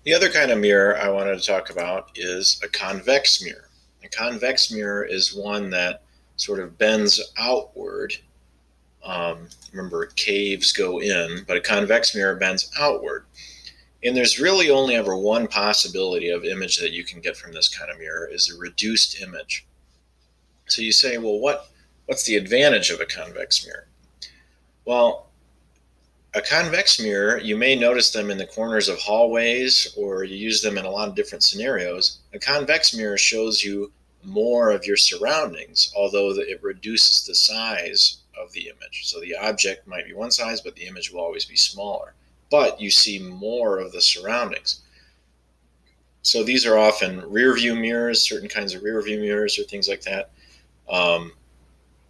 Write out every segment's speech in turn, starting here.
The other kind of mirror I wanted to talk about is a convex mirror. A convex mirror is one that sort of bends outward. Remember, caves go in, but a convex mirror bends outward. And there's really only ever one possibility of image that you can get from this kind of mirror is a reduced image. So you say, well, what's the advantage of a convex mirror? Well, a convex mirror, you may notice them in the corners of hallways or you use them in a lot of different scenarios. A convex mirror shows you more of your surroundings, although it reduces the size of the image. So the object might be one size, but the image will always be smaller. But you see more of the surroundings. So these are often rear view mirrors, certain kinds of rear view mirrors or things like that. Um,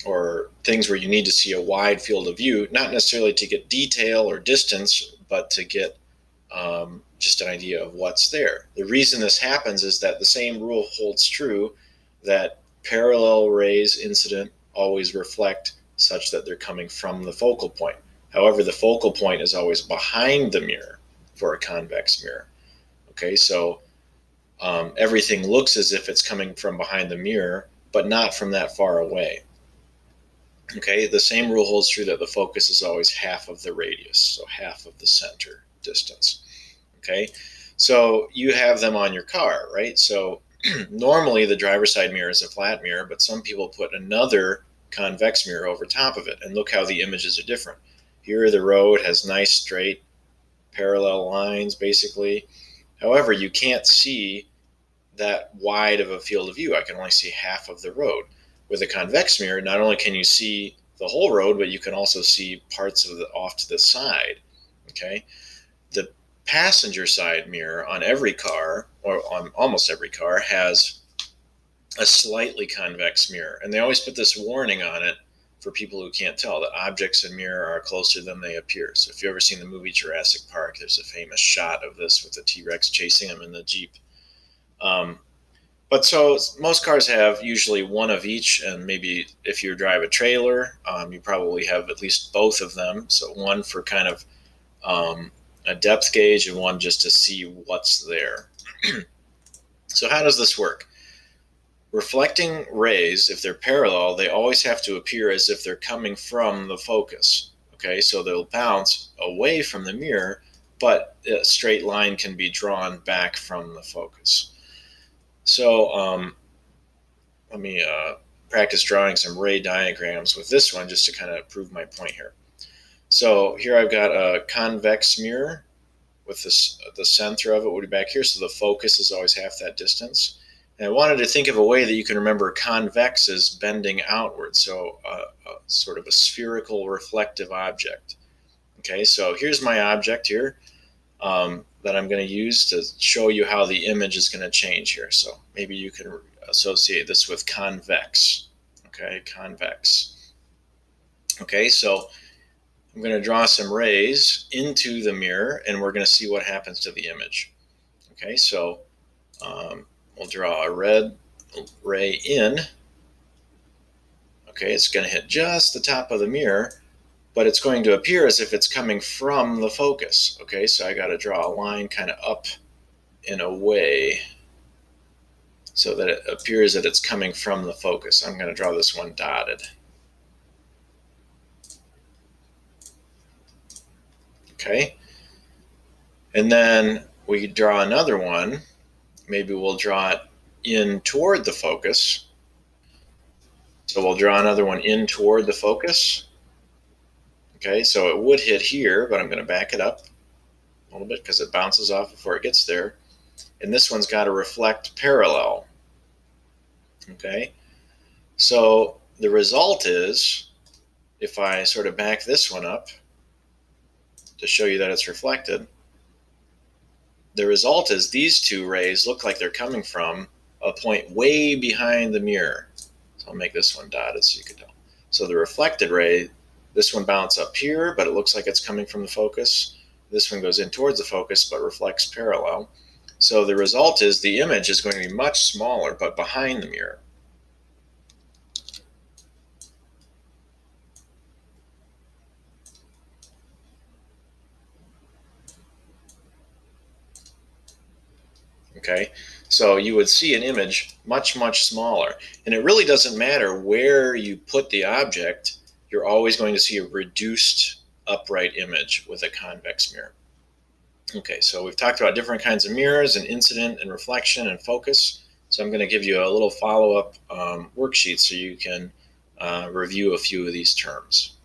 or things where you need to see a wide field of view, not necessarily to get detail or distance, but to get just an idea of what's there. The reason this happens is that the same rule holds true that parallel rays incident always reflect such that they're coming from the focal point. However, the focal point is always behind the mirror for a convex mirror. Okay, so everything looks as if it's coming from behind the mirror, but not from that far away. Okay, the same rule holds true that the focus is always half of the radius, so half of the center distance. Okay, so you have them on your car, right? So normally the driver's side mirror is a flat mirror, but some people put another convex mirror over top of it, and look how the images are different. Here the road has nice straight parallel lines basically. However, you can't see that wide of a field of view. I can only see half of the road. With a convex mirror, not only can you see the whole road, but you can also see parts of the off to the side. Okay, the passenger side mirror on every car, or on almost every car, has a slightly convex mirror, and they always put this warning on it for people who can't tell that objects in mirror are closer than they appear. So if you've ever seen the movie Jurassic Park, there's a famous shot of this with the T-Rex chasing him in the Jeep. Um, but so most cars have usually one of each, and maybe if you drive a trailer, you probably have at least both of them. So one for kind of a depth gauge, and one just to see what's there. So how does this work? Reflecting rays, if they're parallel, they always have to appear as if they're coming from the focus. Okay, so they'll bounce away from the mirror, but a straight line can be drawn back from the focus. So let me practice drawing some ray diagrams with this one just to kind of prove my point here. So here I've got a convex mirror with this, the center of it would be back here, so the focus is always half that distance. And I wanted to think of a way that you can remember convex as bending outward, so sort of a spherical reflective object. Okay, so here's my object here that I'm going to use to show you how the image is going to change here. So maybe you can associate this with convex. Okay, convex. Okay, so I'm going to draw some rays into the mirror, and we're going to see what happens to the image. Okay, so we'll draw a red ray in. Okay, it's going to hit just the top of the mirror, but it's going to appear as if it's coming from the focus. Okay, so I got to draw a line kind of up and away so that it appears that it's coming from the focus. I'm going to draw this one dotted. Okay, and then we draw another one. Maybe we'll draw it in toward the focus. So we'll draw another one in toward the focus. Okay, so it would hit here, but I'm going to back it up a little bit because it bounces off before it gets there. And this one's got to reflect parallel. Okay, so the result is, if I sort of back this one up to show you that it's reflected, the result is these two rays look like they're coming from a point way behind the mirror. So I'll make this one dotted so you can tell. So the reflected ray, this one bounces up here, but it looks like it's coming from the focus. This one goes in towards the focus, but reflects parallel. So the result is the image is going to be much smaller, but behind the mirror. Okay, so you would see an image much, much smaller. And it really doesn't matter where you put the object, you're always going to see a reduced upright image with a convex mirror. Okay, so we've talked about different kinds of mirrors and incident and reflection and focus. So I'm going to give you a little follow-up worksheet so you can review a few of these terms.